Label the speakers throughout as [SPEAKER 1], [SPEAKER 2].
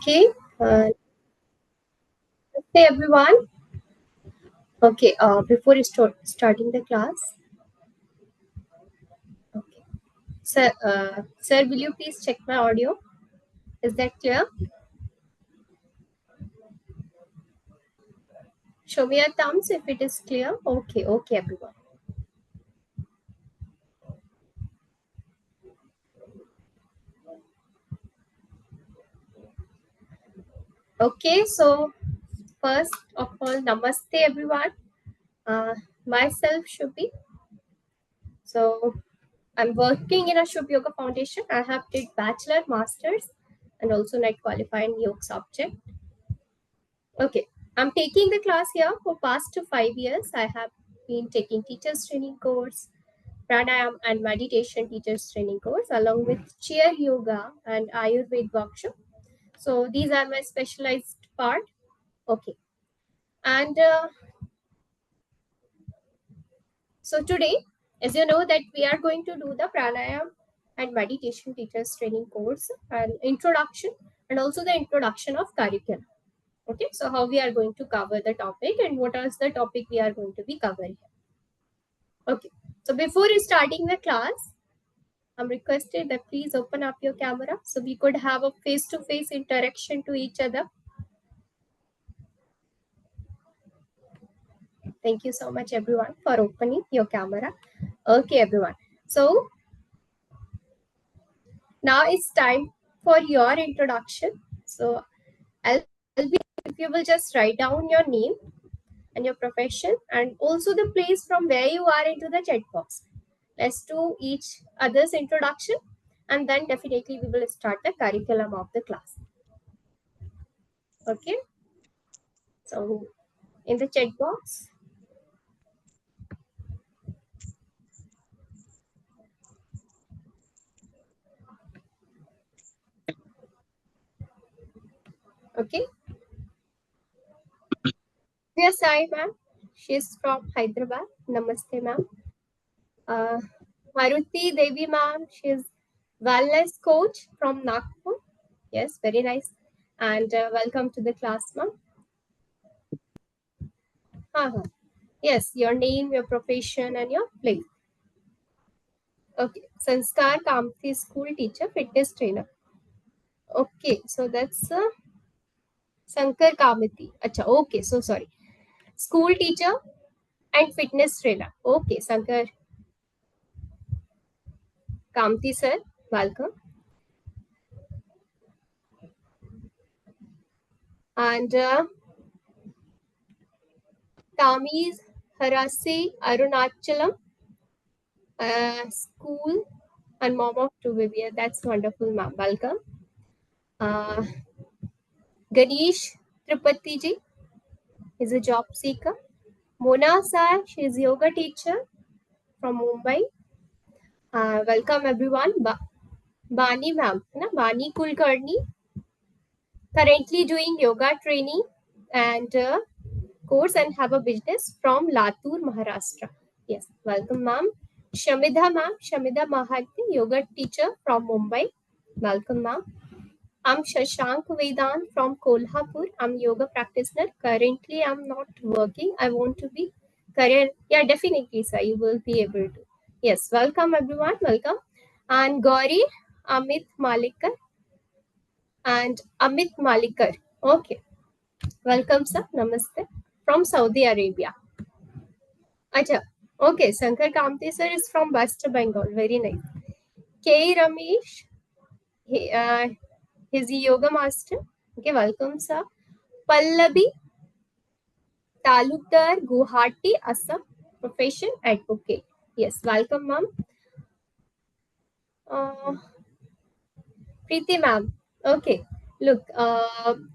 [SPEAKER 1] Okay, hey everyone. Okay, before starting the class, okay, sir, will you please check my audio? Is that clear? Show me your thumbs if it is clear. Okay, okay, everyone. Okay, so first of all, namaste everyone. Uh, myself Shubhi. So I'm working in a Shubh Yoga Foundation. I have did bachelor, masters, and also net qualified in yoga subject. Okay, I'm taking the class here for past 5 years. I have been taking teachers training course, pranayam and meditation teachers training course, along with chair yoga and Ayurveda workshop. So these are my specialized part. Okay, and so today, as you know, that we are going to do the pranayam and meditation teachers training course and introduction, and also the introduction of curriculum. Okay, so how we are going to cover the topic and what is the topic we are going to be covering. Okay, so before starting the class, I'm requested that please open up your camera so we could have a face-to-face interaction to each other. Thank you so much everyone for opening your camera. Okay, everyone. So now it's time for your introduction. So I'll be, if you will just write down your name and your profession and also the place from where you are into the chat box. Let's do each other's introduction and then definitely we will start the curriculum of the class. Okay, so in the chat box. Okay, yes, I ma'am. She's from Hyderabad. Namaste, ma'am. Uh, Maruti Devi, ma'am. She's wellness coach from Nagpur. Yes, very nice. And welcome to the class, ma'am. Uh-huh. Yes, your name, your profession, and your place. Okay, Sanskar Kamti, school teacher, fitness trainer. Okay, so that's Sankar Kamati. Acha, okay, so sorry. School teacher and fitness trainer. Okay, Sankar Kamti sir, welcome. And Tamiz Harasi Arunachalam, school and mom of two baby. That's wonderful, ma'am. Welcome. Uh, Ganesh Tripati ji is a job seeker. Mona Sai, she is yoga teacher from Mumbai. Welcome everyone. Bani ma'am, Bani Kulkarni, currently doing yoga training and course and have a business from Latur, Maharashtra. Yes, welcome ma'am. Shamidha ma'am, Shamidha Mahanti, yoga teacher from Mumbai. Welcome ma'am. I'm Shashank Vedan from Kolhapur. I'm yoga practitioner. Currently, I'm not working. I want to be career. Yeah, definitely, sir. You will be able to. Yes, welcome everyone. Welcome. And Gauri, Amit Malikar, and Amit Malikar. Okay. Welcome, sir. Namaste. From Saudi Arabia. Acha. Okay. Sankar Kamte, sir, is from West Bengal. Very nice. K. Ramesh. He, he's a yoga master. Okay. Welcome, sir. Pallavi Talukdar, Guwahati, Assam. Profession advocate. Yes. Welcome, ma'am. Uh, Preeti, ma'am. Okay. Look,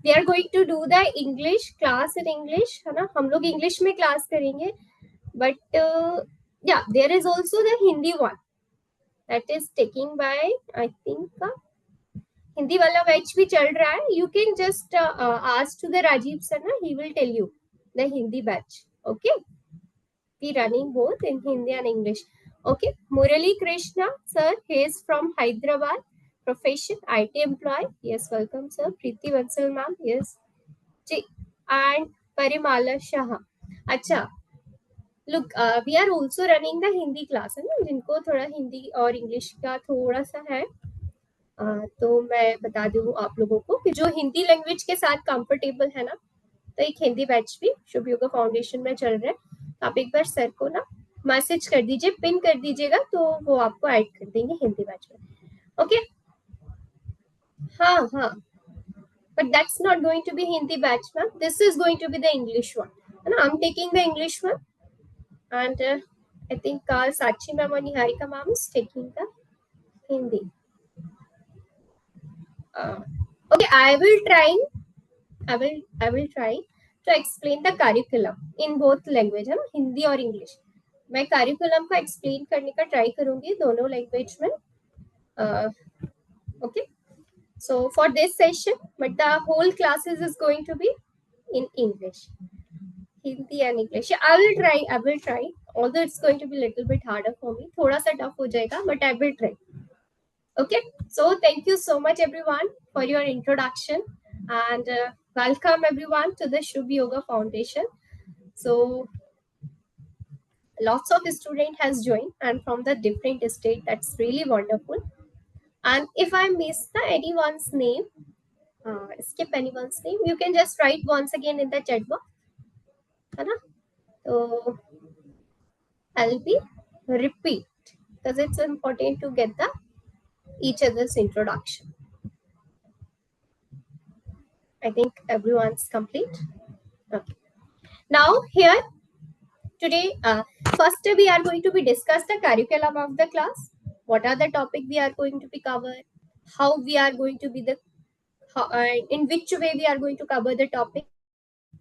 [SPEAKER 1] we are going to do the English class in English. है ना हम लोग English में class करेंगे. But yeah, there is also the Hindi one that is taking by, I think, Hindi वाला batch भी चल रहा है. You can just ask to the Rajiv sir, ना, he will tell you the Hindi batch. Okay, we running both in Hindi and English. Okay, Murali Krishna sir, he is from Hyderabad. Profession, IT employee. Yes, welcome, sir. Preeti Vansal, ma'am. Yes. Ji. And Parimala Shah. अच्छा, look, we are also running the Hindi class है ना, जिनको थोड़ा हिंदी और English का थोड़ा सा है, तो मैं बता दूँ आप लोगों को कि जो हिंदी लैंग्वेज के साथ कंफर्टेबल है ना, तो एक हिंदी बैच भी शुभ योगा फाउंडेशन में चल रहा है. आप एक बार सर को ना मैसेज कर दीजिए, पिन कर दीजिएगा, तो वो आपको ऐड कर देंगे हिंदी बैच में. ओके. हाँ हाँ, but that's not going to be Hindi batch, ma'am. This is going to be the English one. And I'm taking the English one, and I think Sachi ma'am and Niharika ma'am is taking the Hindi. Okay, I will try to explain the curriculum in both language, है ना, हिंदी और English. मैं curriculum का explain करने का try करूंगी दोनों language में. Okay. So for this session, but the whole classes is going to be in English, Hindi and English. I will try. Although it's going to be a little bit harder for me, थोड़ा सा tough हो जाएगा, but I will try. Okay. So thank you so much everyone for your introduction, and welcome everyone to the Shubh Yoga Foundation. So lots of student has joined and from the different state. That's really wonderful. And if I miss anyone's name, skip anyone's name, you can just write once again in the chat box, है ना? So I'll be repeat because it's important to get the each other's introduction. I think everyone's complete. Okay. Now here today, first we are going to be discuss the curriculum of the class. What are the topic we are going to be covered? How we are going to be in which way we are going to cover the topic,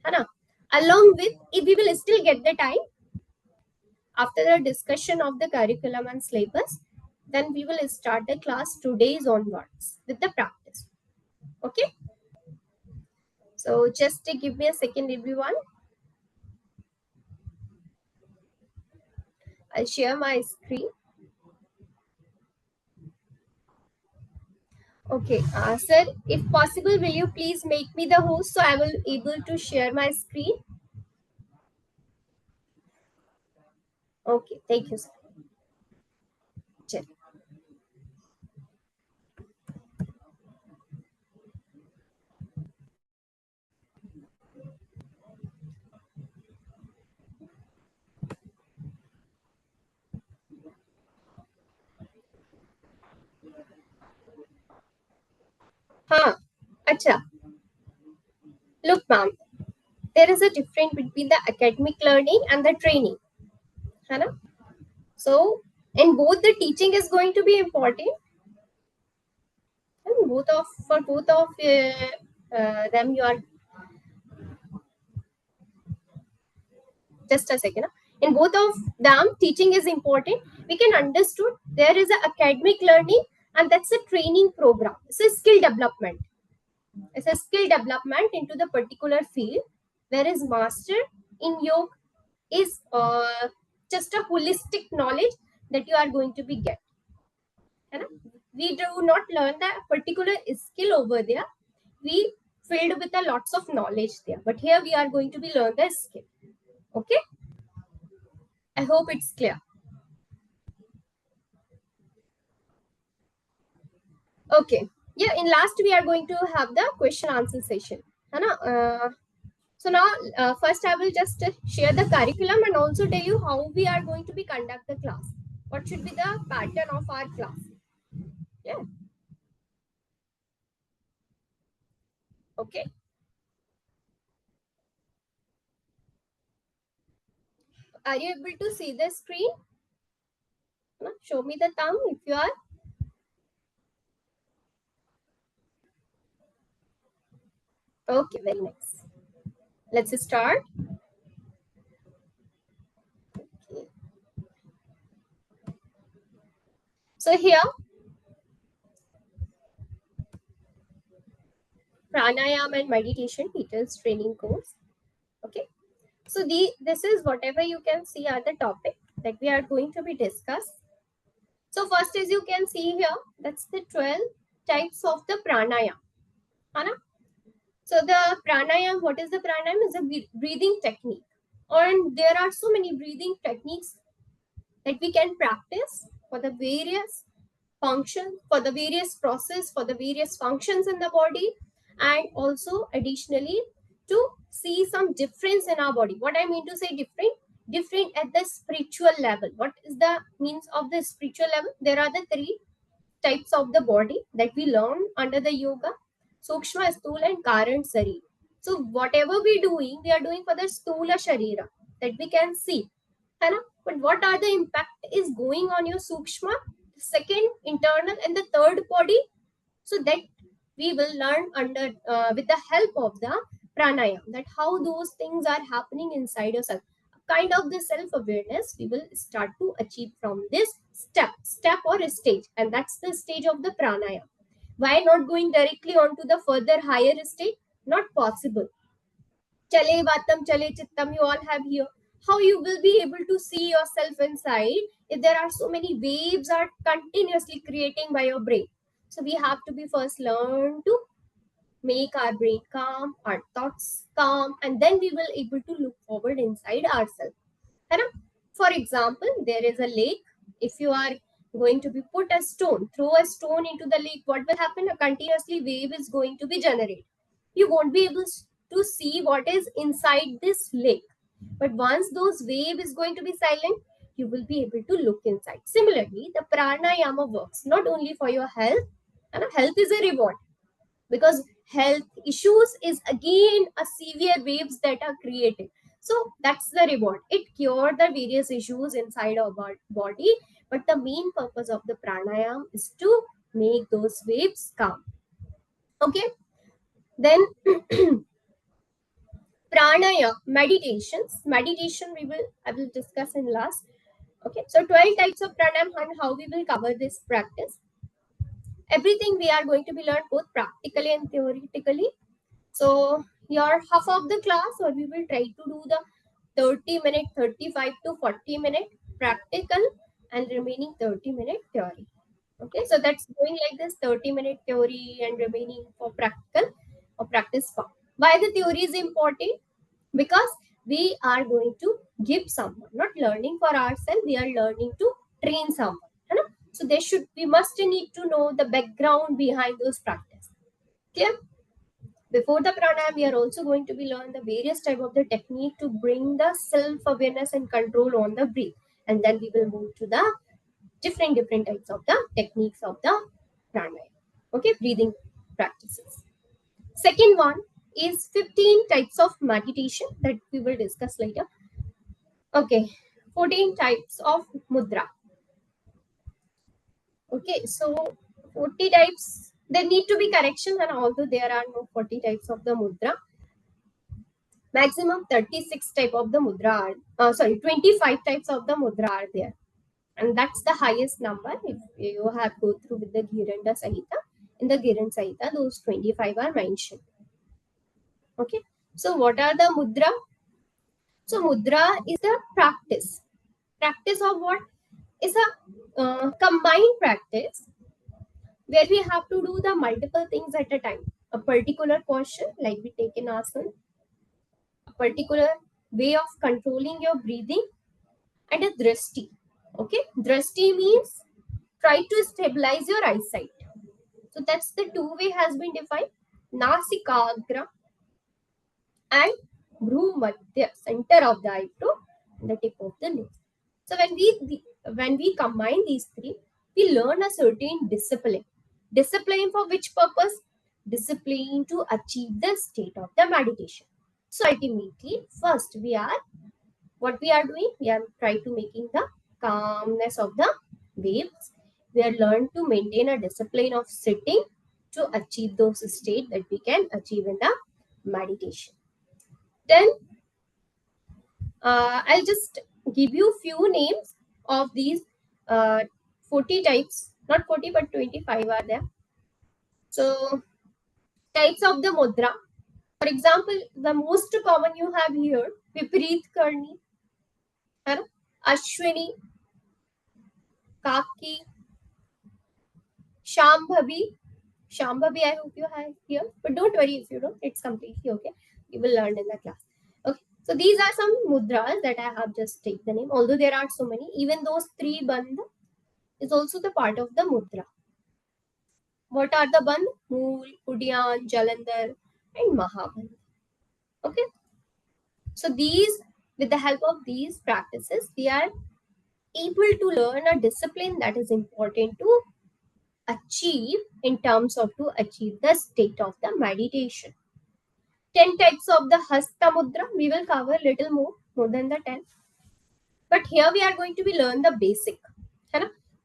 [SPEAKER 1] है ना? Along with, if we will still get the time after the discussion of the curriculum and syllabus, then we will start the class 2 days onwards with the practice. Okay. So just give me a second, everyone. I'll share my screen. Okay, sir, if possible, will you please make me the host so I will able to share my screen? Okay, thank you, sir. चलिए. हाँ, अच्छा. Look, ma'am, there is a difference between the academic learning and the training, है ना? So, in both the teaching is going to be important, and for both of them you are just a second. In both of them, teaching is important. We can understood there is a academic learning and that's a training program. It's a skill development. It's a skill development into the particular field. Whereas master in yoga is just a holistic knowledge that you are going to be get. We do not learn that particular skill over there. We filled with a lots of knowledge there. But here we are going to be learn the skill. Okay. I hope it's clear. Okay. Yeah, in last we are going to have the question answer session. So now first I will just share the curriculum and also tell you how we are going to be conduct the class. What should be the pattern of our class? Yeah. Okay. Are you able to see the screen? Show me the thumb if you are. Okay, very nice. Let's start. Okay. So here, Pranayam and meditation teachers training course. Okay. So this is whatever you can see are the topic that we are going to be discussed. So first, as you can see here, that's the 12 types of the pranayam. है ना? So the pranayam, what is the pranayam? Is a breathing technique. And there are so many breathing techniques that we can practice for the various functions, for the various process, for the various functions in the body, and also additionally to see some difference in our body. What I mean to say different at the spiritual level. What is the means of the spiritual level? There are the three types of the body that we learn under the yoga: Sukshma, Sthula, and Karan Sari. So whatever we are doing for the Sthula Sharira that we can see. है ना? But what are the impact is going on your Sukshma, second internal, and the third body? So that we will learn under with the help of the pranayam, that how those things are happening inside yourself. Kind of the self-awareness we will start to achieve from this step or a stage, and that's the stage of the pranayam. Why not going directly on to the further higher stage? Not possible. Chale vatam, chale chittam, you all have here. How you will be able to see yourself inside if there are so many waves are continuously creating by your brain? So we have to be first learn to make our brain calm, our thoughts calm, and then we will able to look forward inside ourselves. है ना? For example, there is a lake. If you are going to be put a stone, throw a stone into the lake, what will happen? A continuously wave is going to be generated. You won't be able to see what is inside this lake. But once those wave is going to be silent, you will be able to look inside. Similarly, the pranayama works not only for your health, and health is a reward, because health issues is again a severe waves that are created. So that's the reward. It cure the various issues inside our body, but the main purpose of the pranayam is to make those waves calm. Okay, then pranayam meditation I will discuss in last. Okay, so 12 types of pranayam and how we will cover this practice. Everything we are going to be learned both practically and theoretically. So your half of the class, or we will try to do the 30-minute, 35 to 40-minute practical and remaining 30-minute theory. Okay, so that's going like this: 30-minute theory and remaining for practical or practice form. Why the theory is important? Because we are going to give someone, not learning for ourselves, we are learning to train someone. है ना? So we must need to know the background behind those practice. Clear? Before the pranayam, we are also going to be learn the various type of the technique to bring the self-awareness and control on the breath. And then we will move to the different types of the techniques of the pranayam. Okay, breathing practices. Second one is 15 types of meditation that we will discuss later. Okay, 14 types of mudra. Okay, so 40 types, there need to be corrections, and although there are no 40 types of the mudra, maximum 36 type of the mudra are, 25 types of the mudra are there. And that's the highest number if you have go through with the Giranda Sahita. In the Giran Sahita, those 25 are mentioned. Okay, so what are the mudra? So mudra is the practice. Practice of what? Is a combined practice where we have to do the multiple things at a time. A particular posture, like we take in asana, a particular way of controlling your breathing, and a drishti. Okay, drishti means try to stabilize your eyesight. So that's the two way has been defined: nasikagra and bhrumadhya, center of the eyebrow, and the tip of the nose. So when we combine these three, we learn a certain discipline. Discipline for which purpose? Discipline to achieve the state of the meditation. So ultimately, first what we are doing, we are trying to making the calmness of the waves. We are learned to maintain a discipline of sitting to achieve those states that we can achieve in the meditation. Then I'll just give you few names of these 40 types, not 40 but 25 are there. So types of the mudra. For example, the most common you have here, Viparit Karni, Ashwini, Kaki, Shambhavi, Shambhavi, I hope you have here, but don't worry if you don't, it's completely okay. You will learn in the class. Okay, so these are some mudras that I have just taken the name, although there are so many. Even those three bandha is also the part of the mudra. What are the bandh? Mool, Udyan, Jalandhar, and Mahabandh. Okay, so these, with the help of these practices, we are able to learn a discipline that is important to achieve in terms of to achieve the state of the meditation. 10 types of the Hasta Mudra, we will cover little more than the 10. But here we are going to be learn the basic.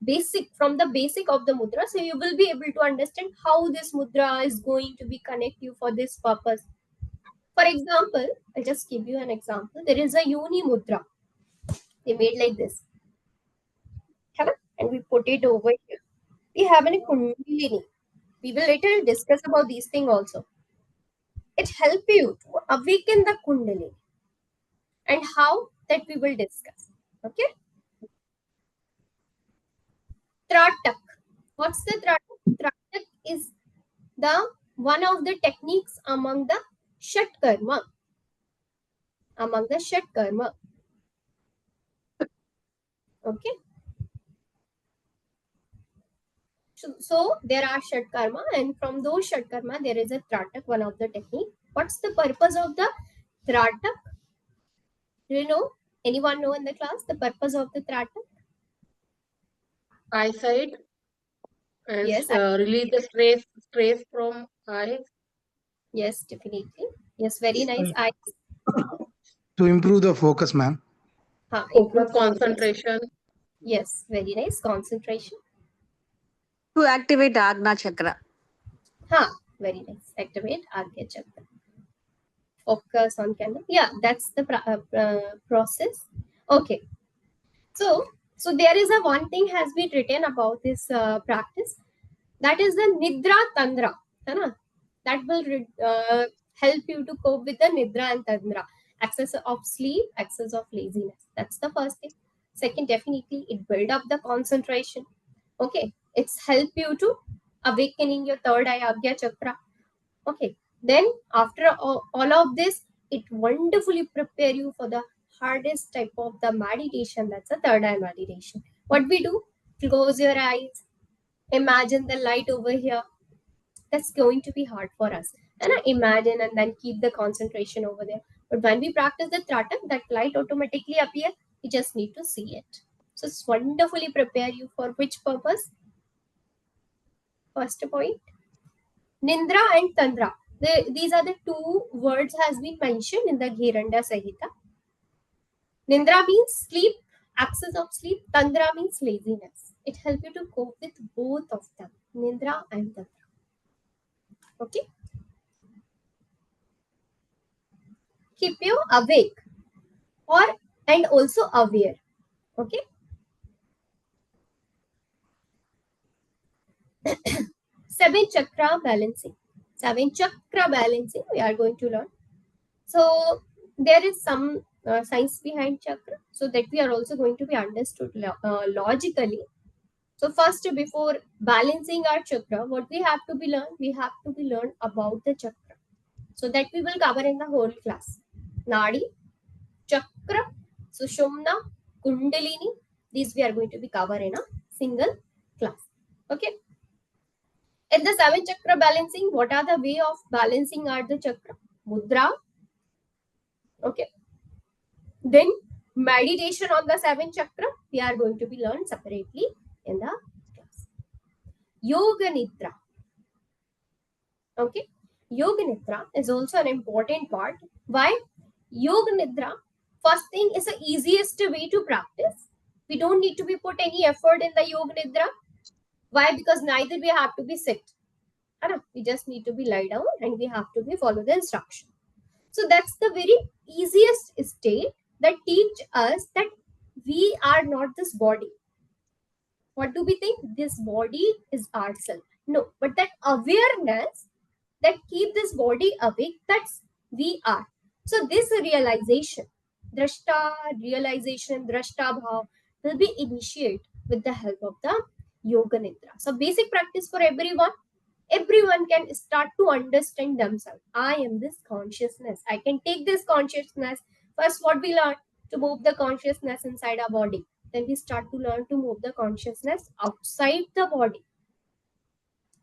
[SPEAKER 1] Basic, from the basic of the mudra, so you will be able to understand how this mudra is going to be connect you for this purpose. For example, I'll just give you an example. There is a Yoni mudra. They made like this. And we put it over here. We have a kundalini. We will later discuss about these things also. It helps you to awaken the kundalini. And how, that we will discuss. Okay. Tratak. What's the tratak? Tratak is the one of the techniques among the Shat Karma. Among the Shat Karma. Okay. So there are Shat Karma, and from those Shat Karma, there is a Tratak, one of the technique. What's the purpose of the Tratak? Do you know? Anyone know in the class the purpose of the Tratak?
[SPEAKER 2] Eyesight and
[SPEAKER 1] Yes,
[SPEAKER 2] release the stress from eyes.
[SPEAKER 1] yes, definitely. Yes, very nice.
[SPEAKER 3] To improve the focus, ma'am.
[SPEAKER 2] Focus,
[SPEAKER 1] Improve focus.
[SPEAKER 2] concentration.
[SPEAKER 1] Yes, very nice. Concentration.
[SPEAKER 4] To activate Agna Chakra.
[SPEAKER 1] Very nice. Activate Agya Chakra. Focus on candle. Yeah, that's the process. Okay. So there is a one thing has been written about this practice. That is the Nidra Tandra. That will help you to cope with the Nidra and Tandra. Excess of sleep, excess of laziness. That's the first thing. Second, definitely it build up the concentration. Okay. It's help you to awakening your third eye, Agya Chakra. Okay. Then after all of this, it wonderfully prepare you for the hardest type of the meditation. That's a third eye meditation. What we do? Close your eyes. Imagine the light over here. That's going to be hard for us. And imagine and then keep the concentration over there. But when we practice the Tratak, that light automatically appear. We just need to see it. So it's wonderfully prepare you for which purpose? First point. Nindra and Tandra. These are the two words has been mentioned in the Ghiranda Sahita. Nindra means sleep, excess of sleep. Tandra means laziness. It helps you to cope with both of them, Nindra and Tandra. Okay. Keep you awake and also aware. Okay. Seven chakra balancing. We are going to learn. So there is some science behind chakra, so that we are also going to be understood logically. So first, before balancing our chakra, what we have to be learned? We have to be learned about the chakra. So that we will cover in the whole class. Nadi, chakra, Sushumna, Kundalini. These we are going to be cover in a single class. Okay. In the seven chakra balancing, what are the way of balancing are the chakra? Mudra. Okay. Then meditation on the seven chakra, we are going to be learned separately in the class. Yoga Nidra. Okay. Yoga Nidra is also an important part. Why? Yoga Nidra, first thing, is the easiest way to practice. We don't need to be put any effort in the Yoga Nidra. Why? Because neither we have to be sit. We just need to be lie down and we have to be follow the instruction. So that's the very easiest state that teach us that we are not this body. What do we think? This body is ourself. No, but that awareness that keep this body awake, that's we are. So this realization, drashta bhav, will be initiated with the help of the Yoga Nidra. So basic practice for everyone. everyone can start to understand themselves. I am this consciousness. I can take this consciousness. First, what we learn to move the consciousness inside our body. Then we start to learn to move the consciousness outside the body.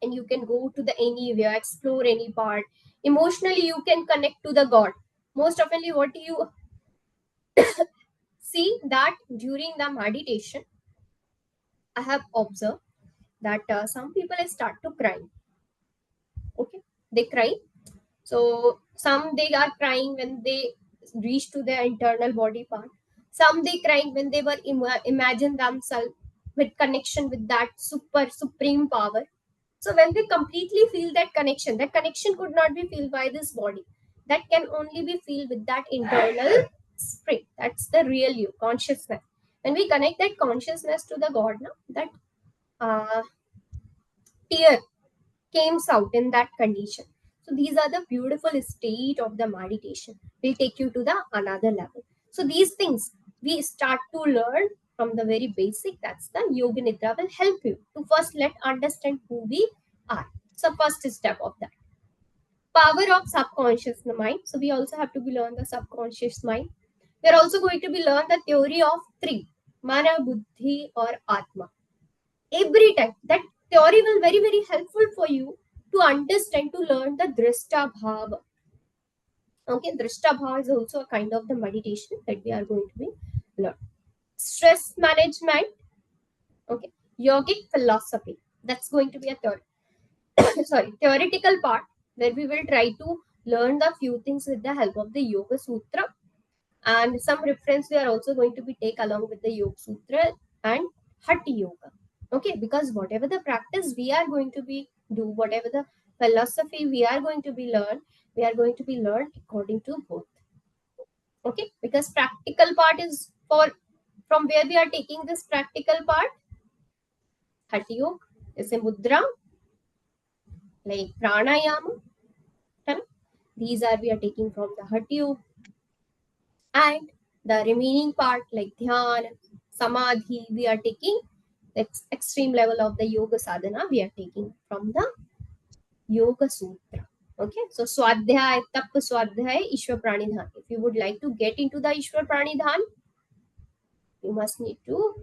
[SPEAKER 1] And you can go to the anywhere, explore any part. Emotionally, you can connect to the God. Most oftenly, what you see that during the meditation, I have observed that some people start to cry. Okay, they cry. So some they are crying when they reach to their internal body part. Some they crying when they were imagine themselves with connection with that supreme power. So when they completely feel that connection could not be felt by this body. That can only be felt with that internal spirit. That's the real you, consciousness. When we connect that consciousness to the God, now that uh, tear comes out in that condition. So these are the beautiful state of the meditation. Will take you to the another level. So these things we start to learn from the very basic. That's the yoga nidra will help you to first let understand who we are. So first step of that. Power of subconscious mind. So we also have to be learn the subconscious mind. We are also going to be learn the theory of three: mana, buddhi, or atma. Every time that theory will very helpful for you to understand, to learn the drishta bhava. Okay, drishta bhava is also a kind of the meditation that we are going to be learn. Stress management. Okay, yogic philosophy, that's going to be a sorry, theoretical part where we will try to learn the few things with the help of the yoga sutra, and some reference we are also going to be take along with the yoga sutra and hatha yoga. Okay, because whatever the practice we are going to be do, whatever the philosophy we are going to be learn, we are going to be learned according to both. Okay, because practical part is for from where we are taking this practical part. Hatha yoga is a mudra like pranayam, right? These are we are taking from the hatha yoga, and the remaining part like dhyan, samadhi, we are taking the extreme level of the yoga sadhana, we are taking from the yoga sutra. Okay, so swadhyay, tap swadhyay, ishwar pranidhan. If you would like to get into the ishwar pranidhan, you must need to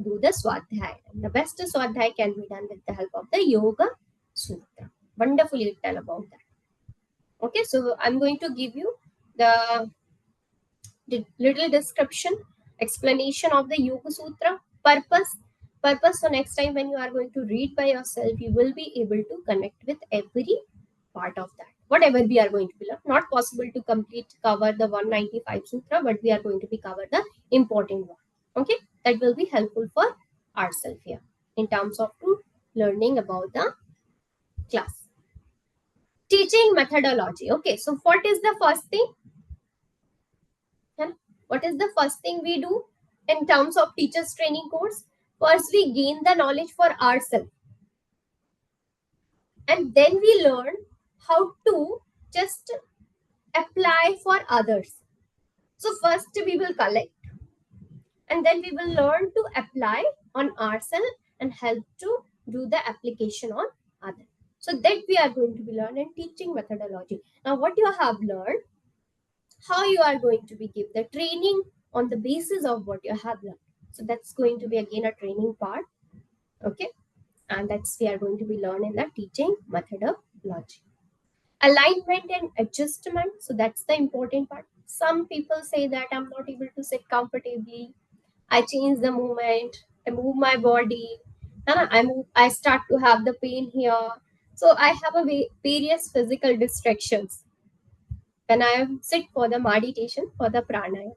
[SPEAKER 1] do the swadhyay. And the best swadhyay can be done with the help of the yoga sutra. Wonderfully tell about that. Okay, so I'm going to give you the little description, explanation of the yoga sutra, purpose. So next time when you are going to read by yourself, you will be able to connect with every part of that, whatever we are going to be learn. Not possible to complete cover the 195 sutra, but we are going to be cover the important one. Okay, that will be helpful for ourselves here in terms of to learning about the class. Teaching methodology. Okay, so what is the first thing? And what is the first thing we do in terms of teachers training course? First, we gain the knowledge for ourselves, and then we learn how to just apply for others. So first we will collect, and then we will learn to apply on ourselves and help to do the application on others. So that we are going to be learning teaching methodology. Now what you have learned, how you are going to be give the training on the basis of what you have learned. So that's going to be again a training part. Okay, and that's we are going to be learning the teaching methodology. Alignment and adjustment, so that's the important part. Some people say that I'm not able to sit comfortably, I change the movement, I move my body, and I start to have the pain here. So I have a various physical distractions when I sit for the meditation, for the pranayam.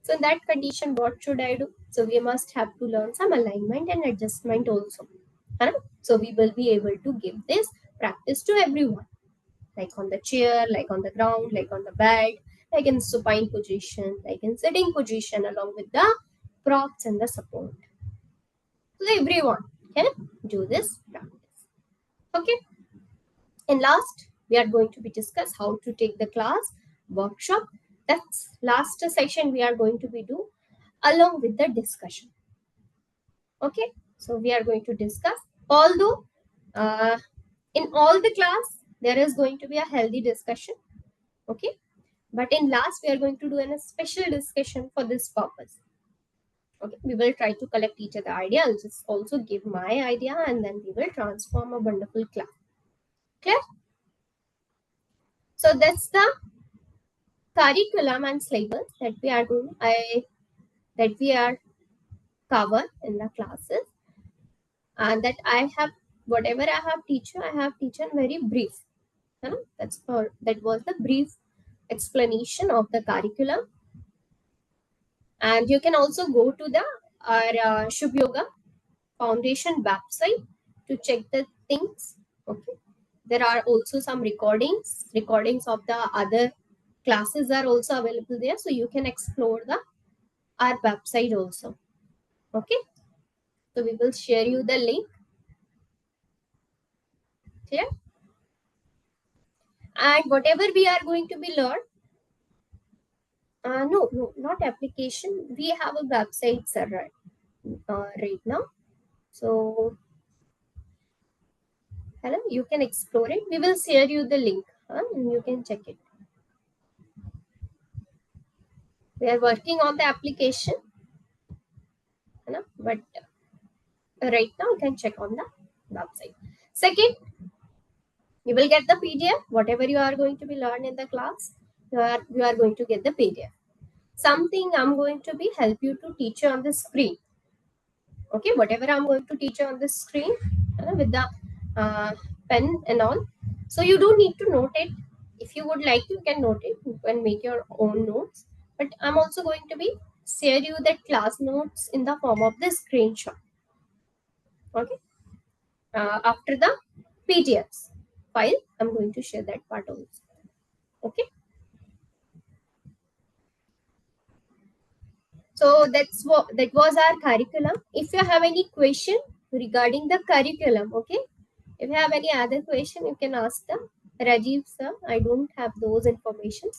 [SPEAKER 1] So in that condition, what should I do? So we must have to learn some alignment and adjustment also. Huh? So we will be able to give this practice to everyone, like on the chair, like on the ground, like on the bed, like in supine position, like in sitting position, along with the props and the support. So everyone can do this practice. Okay. And last, we are going to be discuss how to take the class workshop. That's last session we are going to be do along with the discussion. Okay, so we are going to discuss. Although In all the class, there is going to be a healthy discussion. Okay. But in last, we are going to do a special discussion for this purpose. Okay. We will try to collect each other idea. I'll just also give my idea and then we will transform a wonderful class. Clear? So that's the curriculum and syllabus that we are doing. That we are cover in the classes, and that I have whatever I have teacher very brief. That was the brief explanation of the curriculum. And you can also go to the our Shubh Yoga Foundation website to check the things. Okay, there are also some recordings of the other classes are also available there, so you can explore the our website also. Okay, so we will share you the link. Clear? And whatever we are going to be learned, no, not application. We have a website, sir, right now. So, hello, you can explore it. We will share you the link, and you can check it. We are working on the application, but right now you can check on the website. Second, you will get the PDF. Whatever you are going to be learned in the class, you are going to get the PDF. Something I'm going to be help you to teach you on the screen. Okay, whatever I'm going to teach you on the screen with the pen and all. So you don't need to note it. If you would like, you can note it. You can make your own notes. But I'm also going to be share you the class notes in the form of the screenshot. Okay. After the PDFs file, I'm going to share that part also. Okay. So that was our curriculum. If you have any question regarding the curriculum, okay, if you have any other question, you can ask them. Rajiv sir, I don't have those information,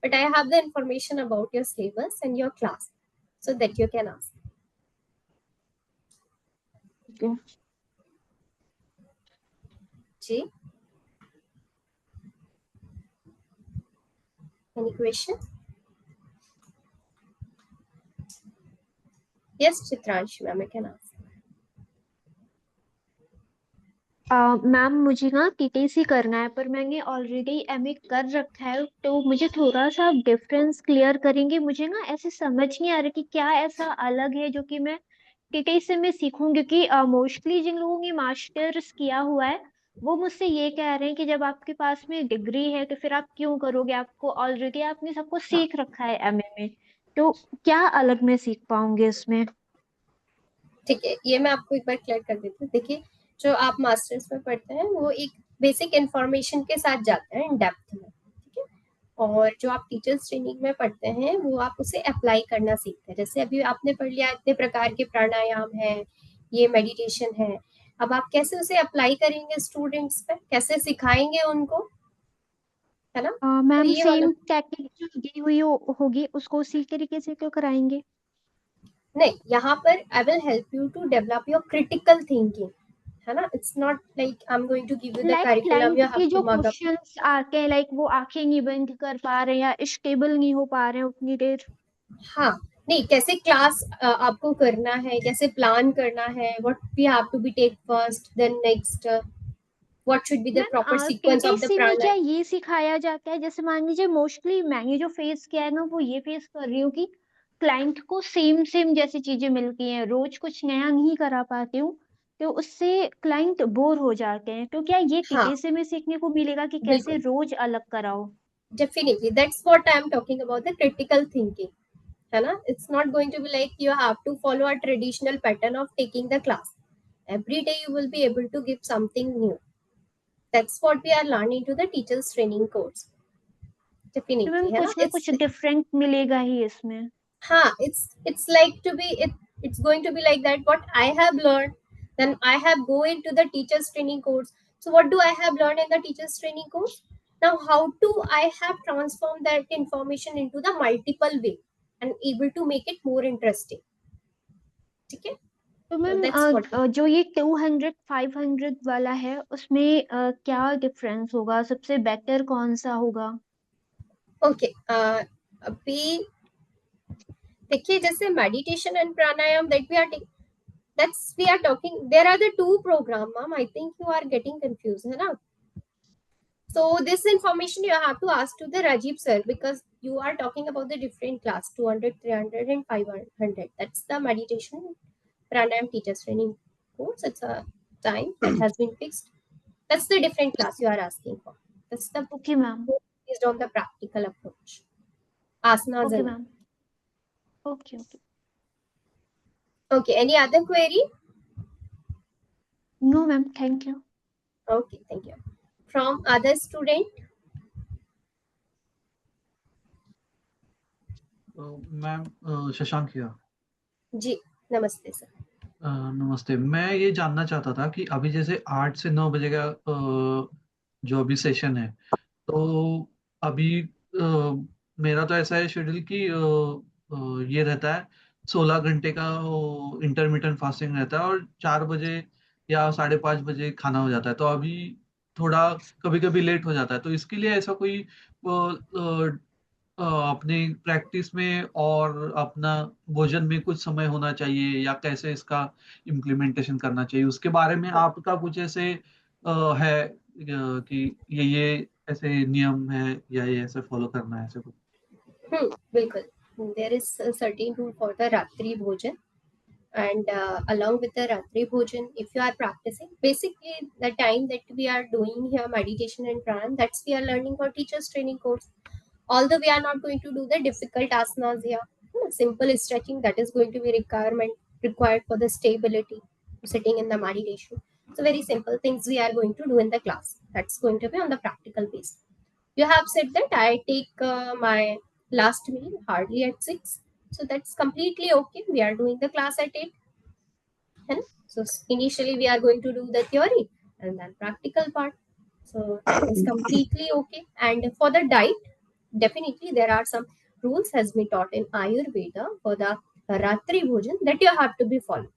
[SPEAKER 1] but I have the information about your syllabus and your class, so that you can ask.
[SPEAKER 4] Okay.
[SPEAKER 1] Ji, any question? Yes, Chitranshi ma'am, I can ask.
[SPEAKER 5] Ma'am मुझे ना TTC करना है, पर मैंने already MA कर रखा है, तो मुझे थोड़ा सा डिफरेंस क्लियर करेंगे। मुझे ना ऐसे समझ नहीं आ रहा कि क्या ऐसा अलग है जो कि मैं टीटीसी में सीखूं, क्योंकि मोस्टली जिन लोगों ने मास्टर्स किया हुआ है वो मुझसे ये कह रहे हैं कि जब आपके पास में डिग्री है तो फिर आप क्यों करोगे, आपको ऑलरेडी आपने सबको सीख रखा है एमए में, तो क्या अलग मैं सीख पाऊंगी इसमें?
[SPEAKER 1] ठीक है, ये मैं आपको एक बार क्लियर कर देती हूँ। देखिए, जो आप मास्टर्स में पढ़ते हैं वो एक बेसिक इंफॉर्मेशन के साथ जाते हैं इन डेप्थ में, ठीक है। और जो आप टीचर्स ट्रेनिंग में पढ़ते हैं वो आप उसे अप्लाई करना सीखते हैं। जैसे अभी आपने पढ़ लिया इतने प्रकार के प्राणायाम है, ये मेडिटेशन है, अब आप कैसे उसे अप्लाई करेंगे स्टूडेंट्स पे, कैसे सिखाएंगे उनको, है ना।
[SPEAKER 5] मैम
[SPEAKER 1] ये वाला
[SPEAKER 5] सेम टेक्निक जो दी हुई होगी उसको उसी तरीके से क्यों कराएंगे?
[SPEAKER 1] नहीं, यहाँ पर I will help you to develop your critical thinking, है ना। It's not like I am going to give you the
[SPEAKER 5] like
[SPEAKER 1] curriculum,
[SPEAKER 5] client
[SPEAKER 1] you have
[SPEAKER 5] के
[SPEAKER 1] टू
[SPEAKER 5] जो
[SPEAKER 1] मार्क अप।
[SPEAKER 5] क्वेश्चंस आते हैं, लाइक वो आंखें नहीं बंद कर पा रहे हैं या स्टेबल नहीं हो पा रहे हैं उतनी देर।
[SPEAKER 1] हाँ, नहीं, कैसे क्लास आपको करना है, कैसे प्लान करना है, what we have to be take first then next, what should be the proper
[SPEAKER 5] ma'am
[SPEAKER 1] sequence of the
[SPEAKER 5] TTC में क्या
[SPEAKER 1] प्राणायाम।
[SPEAKER 5] ये सिखाया जाता है? जैसे मान लीजिए मोस्टली मैंने जो फेस किया है ना वो ये फेस कर रही हूँ कि क्लाइंट को सेम सेम जैसी चीजें मिलती हैं, रोज कुछ नया नहीं करा पाती हूँ, तो उससे क्लाइंट बोर हो जाते हैं। तो क्या ये
[SPEAKER 1] हाँ,
[SPEAKER 5] टीटीसी में सीखने को मिलेगा कि कैसे
[SPEAKER 1] बिल्कुल,
[SPEAKER 5] रोज अलग कराओ?
[SPEAKER 1] Definitely that's what I am talking about the critical thinking, है ना। It's not going to be like you have to follow a traditional pattern of taking the class. Every day you will be able to give something new. That's what we are learning to the teachers training course.
[SPEAKER 5] तो ma'am
[SPEAKER 1] Definitely, है ना।
[SPEAKER 5] कुछ ना कुछ different मिलेगा ही इसमें।
[SPEAKER 1] हाँ, it's like to be it's going to be like that. What I have learned, then I have go into the teachers training course. So what do I have learned in the teachers training course? Now how do I have transformed that information into the multiple way and able to make it more interesting. ठीक है,
[SPEAKER 5] तो ma'am
[SPEAKER 1] that's what.
[SPEAKER 5] जो ये 200 500 वाला है उसमें क्या difference होगा, सबसे बेटर कौन सा होगा?
[SPEAKER 1] ओके अभी देखिए, जैसे meditation and pranayama that we are that's we are talking, there are the two program, ma'am. I think you are getting confused, है ना? So this information you have to ask to the Rajiv sir, because you are talking about the different class 200, 300 and 500. That's the meditation pranayam teachers training course. It's a time that has been fixed. That's the different class you are asking for. That's the
[SPEAKER 5] okay ma'am,
[SPEAKER 1] based on the practical approach. Asanas
[SPEAKER 5] okay
[SPEAKER 1] and
[SPEAKER 5] ma'am, okay okay.
[SPEAKER 1] okay. Any other query?
[SPEAKER 5] No ma'am, thank you.
[SPEAKER 1] Okay, thank you. From other student?
[SPEAKER 6] Ma'am Shashank here.
[SPEAKER 1] जी, नमस्ते sir.
[SPEAKER 6] नमस्ते। मैं ये जानना चाहता था कि अभी जैसे 8 से 9 बजे का जो अभी सेशन है, तो अभी मेरा तो ऐसा है शेड्यूल कि ये रहता है 16 घंटे का इंटरमिटेंट फास्टिंग रहता है, और 4 बजे या 5:30 बजे खाना हो जाता है। तो अभी थोड़ा कभी कभी लेट हो जाता है, तो इसके लिए ऐसा कोई अपनी प्रैक्टिस में और अपना भोजन में कुछ समय होना चाहिए, या कैसे इसका इम्प्लीमेंटेशन करना चाहिए, उसके बारे में आपका कुछ ऐसे है कि ये ऐसे नियम है या ये ऐसे फॉलो करना है, ऐसे कुछ?
[SPEAKER 1] बिल्कुल। There is a certain rule for the Ratri Bhojan, and along with the Ratri Bhojan, if you are practicing, basically the time that we are doing here meditation and pranayam, that's we are learning for teachers training course. Although we are not going to do the difficult asanas here, simple stretching that is going to be required for the stability sitting in the meditation. So very simple things we are going to do in the class. That's going to be on the practical base. You have said that I take my last meal hardly at 6, so that's completely okay. We are doing the class at 8, and so initially we are going to do the theory and then practical part, so that is completely okay. And for the diet, definitely there are some rules has been taught in Ayurveda for the Ratri Bhojan that you have to be followed.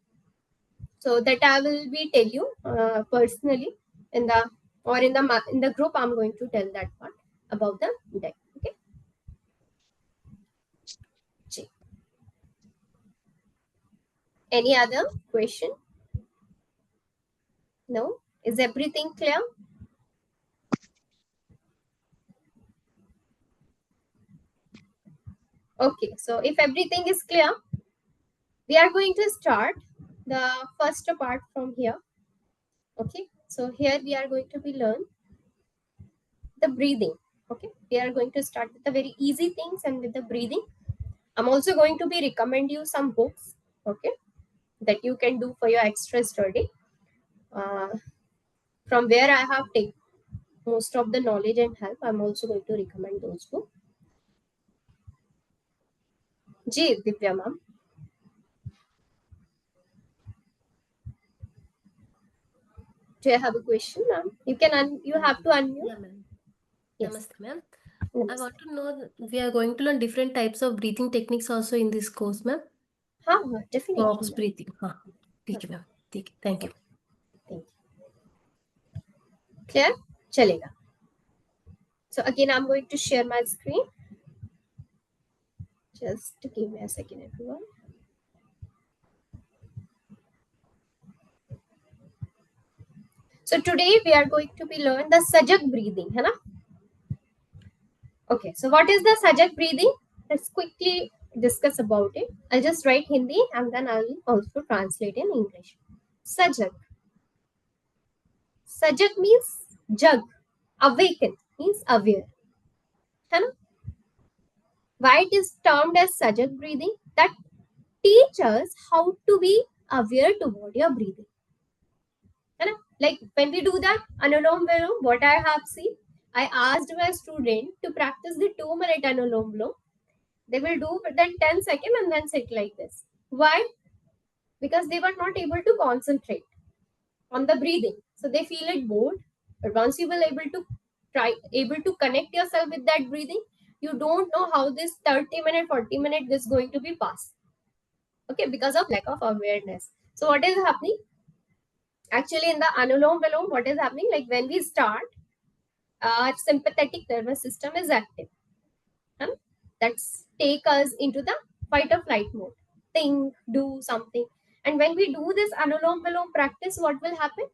[SPEAKER 1] So that I will be tell you personally in the in the group. I'm going to tell that part about the diet. Okay. Ji. Any other question? No. Is everything clear? Okay. So if everything is clear, we are going to start the first part from here. Okay. So here we are going to be learn the breathing. Okay. We are going to start with the very easy things and with the breathing. I'm also going to be recommend you some books. Okay. That you can do for your extra study. From where I have taken most of the knowledge and help, I'm also going to recommend those books. Ji, Divya ma'am. Do you have a question, ma'am? You can you have to unmute.
[SPEAKER 7] Yeah, ma'am.
[SPEAKER 1] Yes.
[SPEAKER 7] Namaste, ma'am. I
[SPEAKER 1] Namaste.
[SPEAKER 7] want to know, we are going to learn different types of breathing techniques also in this course, ma'am.
[SPEAKER 1] हाँ, definitely.
[SPEAKER 7] Box
[SPEAKER 1] ma'am.
[SPEAKER 7] breathing. हाँ, ठीक है, ma'am. ठीक है, thank you.
[SPEAKER 1] Thank you. Clear? चलेगा. So again, I'm going to share my screen. Just give me a second, everyone. So today we are going to be learn the Sajak breathing, है ना? Okay, so what is the Sajak breathing? Let's quickly discuss about it. I'll just write Hindi and then I'll also translate in English. Sajak. Sajak means jug. Awaken means aware. है ना? Why it is termed as Sajak breathing? That teach us how to be aware toward your breathing. है ना? Like when we do that Anulom Vilom, what I have seen, I asked my student to practice the 2-minute Anulom Vilom. They will do then 10 seconds and then sit like this. Why? Because they were not able to concentrate on the breathing. So they feel it bored. But once you will able to connect yourself with that breathing, you don't know how this 30-minute, 40-minute is going to be passed. Okay, because of lack of awareness. So what is happening? Actually, in the Anulom Vilom, what is happening? Like when we start, our sympathetic nervous system is active. And that's take us into the fight or flight mode. Think, do something. And when we do this Anulom Vilom practice, what will happen?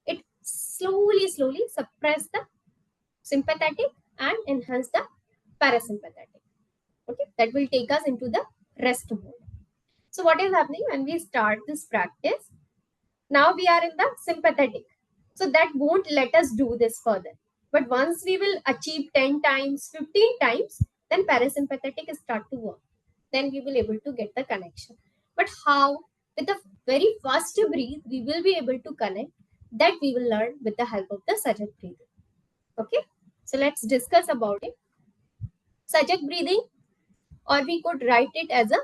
[SPEAKER 1] It slowly suppress the sympathetic and enhance the parasympathetic. Okay, that will take us into the rest mode. So what is happening when we start this practice? Now we are in the sympathetic. So that won't let us do this further. But once we will achieve 10 times, 15 times, then parasympathetic start to work. Then we will able to get the connection. But how? With the very first breathe, we will be able to connect. That we will learn with the help of the Sajak breathing. Okay. So let's discuss about it. Sajak breathing, or we could write it as a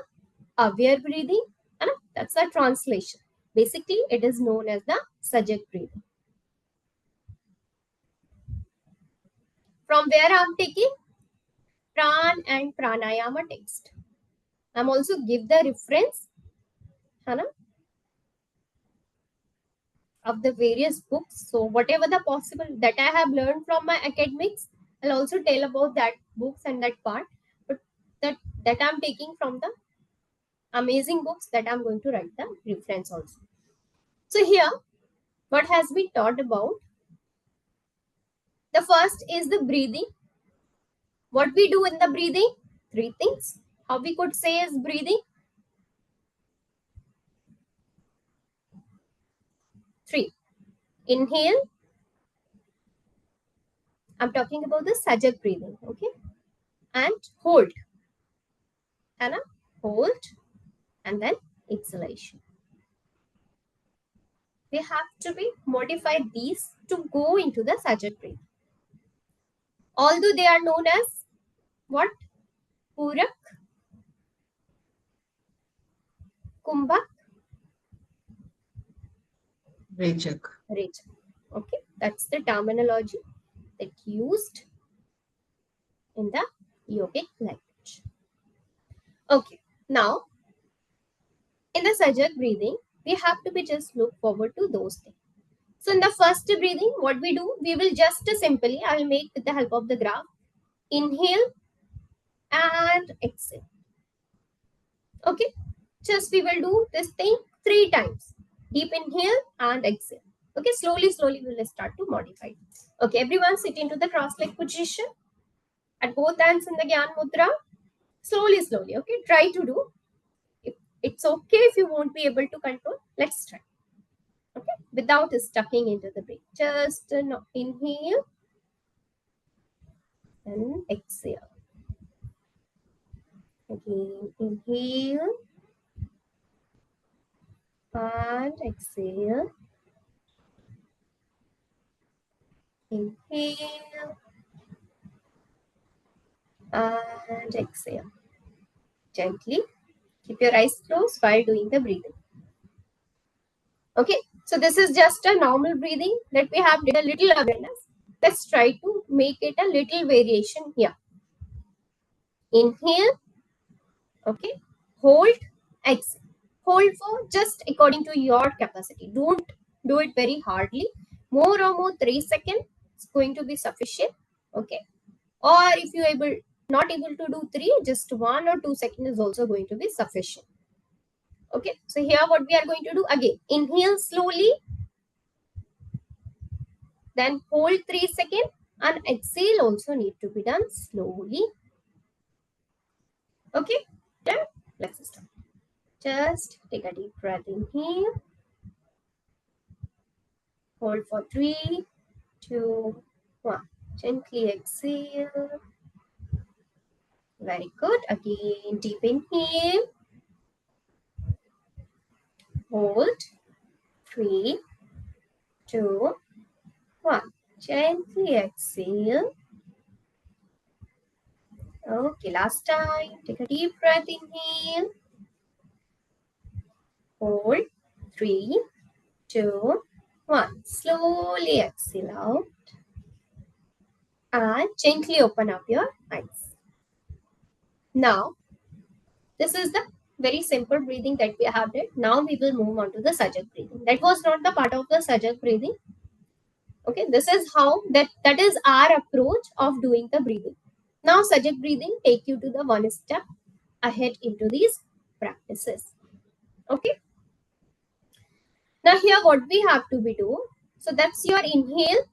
[SPEAKER 1] aware breathing. And that's a translation. Basically, it is known as the Sajak breathing. From where I'm taking? Pran and Pranayama text. I'm also give the reference of the various books. So whatever the possible that I have learned from my academics, I'll also tell about that books and that part. But that I'm taking from the amazing books that I'm going to write the reference also. So here, what has been taught about? The first is the breathing. What we do in the breathing? 3 things. How we could say is breathing? 3. Inhale. I'm talking about the Sajak breathing. Okay. And hold. Anna, hold. And then exhalation. We have to be modify these to go into the Sajak breathing. Although they are known as what? Purak, Kumbhak,
[SPEAKER 2] Rechak.
[SPEAKER 1] Rechak. Okay, that's the terminology that used in the yogic language. Okay, now in the Sajak breathing, we have to be just look forward to those things. So in the first breathing, what we do, we will just simply, I will make with the help of the graph, inhale and exhale. Okay, just we will do this thing 3 times. Deep inhale and exhale. Okay, slowly we will start to modify. Okay, everyone sit into the cross-leg position at both hands in the Gyan Mudra. Slowly, okay, try to do. If it's okay if you won't be able to control, let's try. Okay, without stucking into the breath. Just inhale and exhale. Again, inhale and exhale. Inhale and exhale. Gently keep your eyes closed while doing the breathing. Okay, so this is just a normal breathing that we have a little awareness. Let's try to make it a little variation here. Inhale, okay, hold, exhale. Hold for just according to your capacity. Don't do it very hardly. More or more 3 seconds is going to be sufficient. Okay, or if you not able to do 3, just 1 or 2 seconds is also going to be sufficient. Okay, so here what we are going to do again, inhale slowly, then hold 3 seconds, and exhale also need to be done slowly. Okay, then let's start. Just take a deep breath in here, hold for 3, 2, 1. Gently exhale. Very good. Again, deep inhale, hold 3, 2, 1. Gently exhale. Okay, last time. Take a deep breath, inhale. Hold. 3, 2, 1. Slowly exhale out. And gently open up your eyes. Now, this is the very simple breathing that we have did. Now we will move on to the Sajak breathing. That was not the part of the Sajak breathing. Okay, this is how that is our approach of doing the breathing. Now Sajak breathing take you to the one step ahead into these practices. Okay. Now here what we have to be do. So that's your inhale,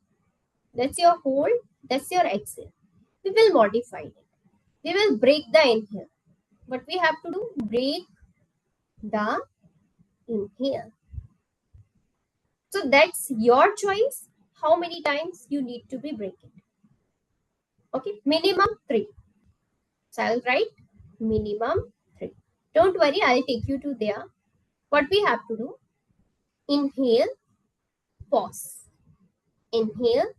[SPEAKER 1] that's your hold, that's your exhale. We will modify it. We will break the inhale. What we have to do? Break the inhale. So that's your choice. How many times you need to be breaking? Okay, minimum 3. So I'll write minimum 3. Don't worry, I'll take you to there. What we have to do? Inhale, pause. Inhale,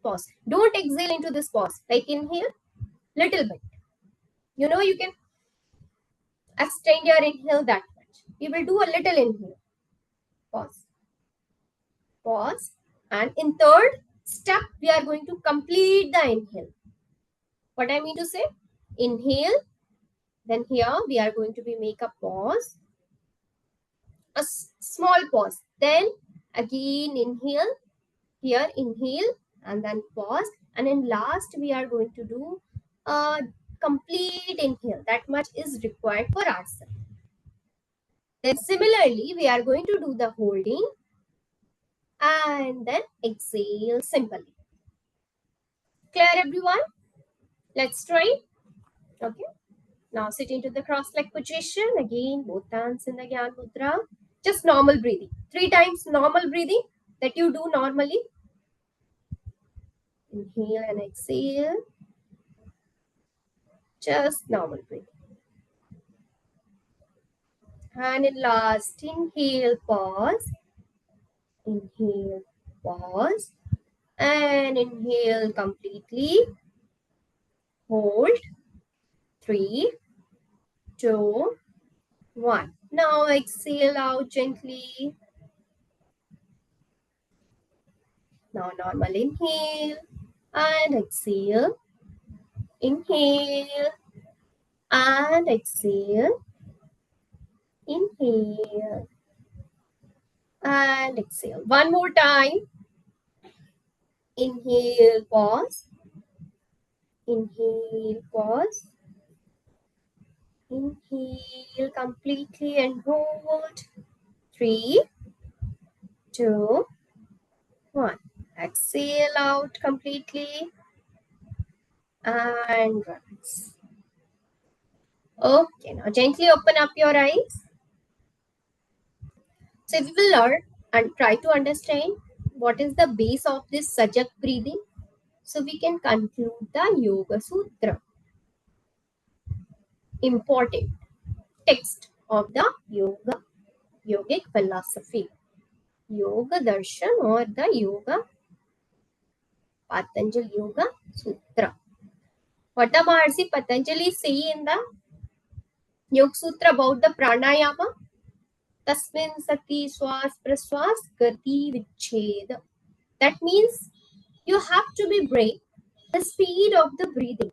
[SPEAKER 1] pause. Don't exhale into this pause. Like inhale, little bit. You know, you can extend your inhale that much. We will do a little inhale. Pause. Pause. And in third step, we are going to complete the inhale. What I mean to say? Inhale. Then here we are going to be make a pause. A small pause. Then again inhale. Here inhale and then pause. And in last we are going to do a complete inhale. That much is required for ourselves. Then similarly, we are going to do the holding and then exhale simply. Clear everyone? Let's try. Okay. Now sit into the cross-leg position. Again, both hands in the Gyan Mudra. Just normal breathing. 3 times normal breathing that you do normally. Inhale and exhale. Just normal breathing. And in last, inhale, pause. Inhale, pause. And inhale completely. Hold. 3, 2, 1. Now exhale out gently. Now normal inhale and exhale. Inhale and exhale. Inhale and exhale. One more time. Inhale, pause. Inhale, pause. Inhale completely and hold. 3, 2, 1. Exhale out completely and relax. Okay, now gently open up your eyes. So we will learn and try to understand what is the base of this Sajak breathing. So we can conclude the Yoga Sutra. Important text of the yogic philosophy. Yoga Darshan or the Yoga Patanjali Yoga Sutra. What the Maharishi Patanjali say in the Yoga Sutra about the pranayama? Tasmin sati swas praswas gati vichhed. That means you have to be break the speed of the breathing.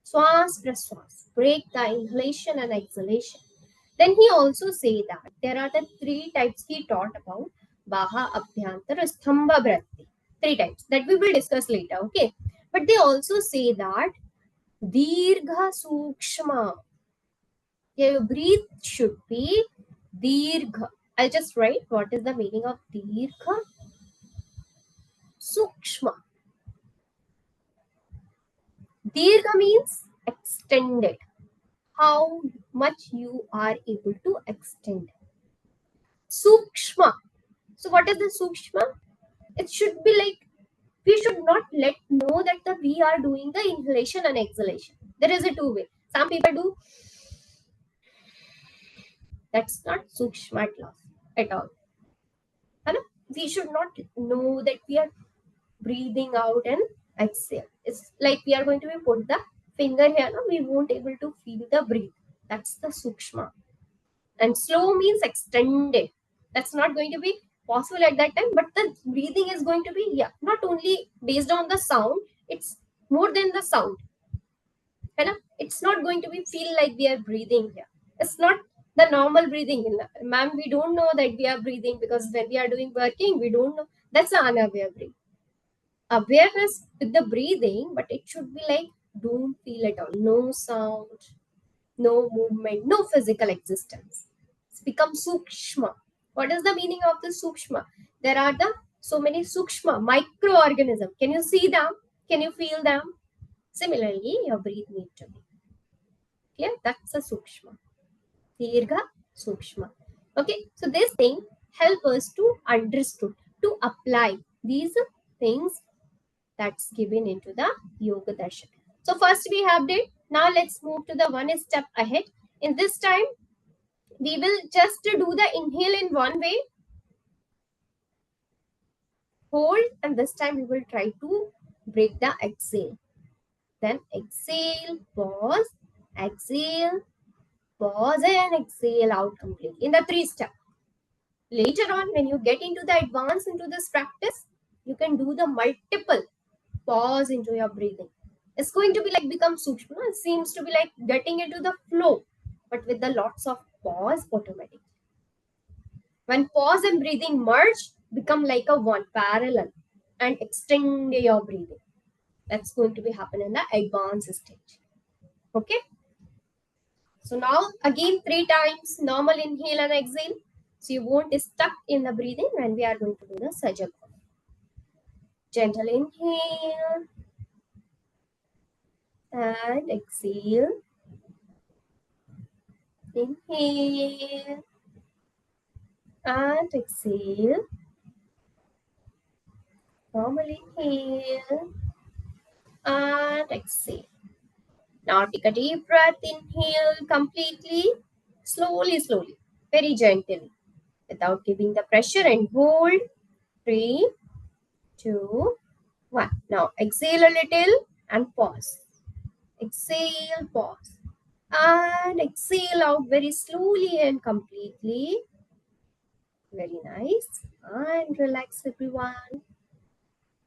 [SPEAKER 1] Swas praswas. Break the inhalation and exhalation. Then he also say that there are the 3 types he taught about. Baha, Abhyantar, Stambha Vrati. 3 types that we will discuss later. Okay. But they also say that Dirgha Sukshma. Your breath should be Dirgha. I'll just write what is the meaning of Dirgha. Sukshma. Dirgha means extended. How much you are able to extend. Sukshma. So what is the Sukshma? It should be like, we should not let know that we are doing the inhalation and exhalation. There is a 2 way. Some people do. That's not Sukshma at all. We should not know that we are breathing out and exhale. It's like we are going to be put the finger here. No? We won't able to feel the breathe. That's the Sukshma. And slow means extended. That's not going to be possible at that time, but the breathing is going to be not only based on the sound, it's more than the sound. It's not going to be feel like we are breathing here. It's not the normal breathing. Ma'am, we don't know that we are breathing because when we are doing working, we don't know. That's the unaware breathing. Awareness with the breathing, but it should be like don't feel at all. No sound, no movement, no physical existence. It's become sukshma. What is the meaning of the sukshma? There are so many sukshma microorganisms. Can you see them? Can you feel them? Similarly, your breath need to be clear. That's a sukshma. Dirgha sukshma. Okay, so this thing help us to understood, to apply these things that's given into the Yoga Darshan. So first we have did. Now let's move to the one step ahead. In this time, we will just do the inhale in one way, hold, and this time we will try to break the exhale. Then exhale, pause, exhale, pause, and exhale out completely in the 3 step. Later on, when you get into the advance into this practice, you can do the multiple pause into your breathing. It's going to be like become sukshma. It seems to be like getting into the flow, but with the lots of pause automatic. When pause and breathing merge, become like a one parallel and extend your breathing. That's going to be happen in the advanced stage. Okay. So now again 3 times normal inhale and exhale. So you won't be stuck in the breathing when we are going to do the sajak. Gentle inhale and exhale. Inhale and exhale. Normal inhale and exhale. Now take a deep breath. Inhale completely, slowly, slowly, very gently, without giving the pressure, and hold. 3, 2, 1. Now exhale a little and pause. Exhale, pause. And exhale out very slowly and completely. Very nice. And relax, everyone.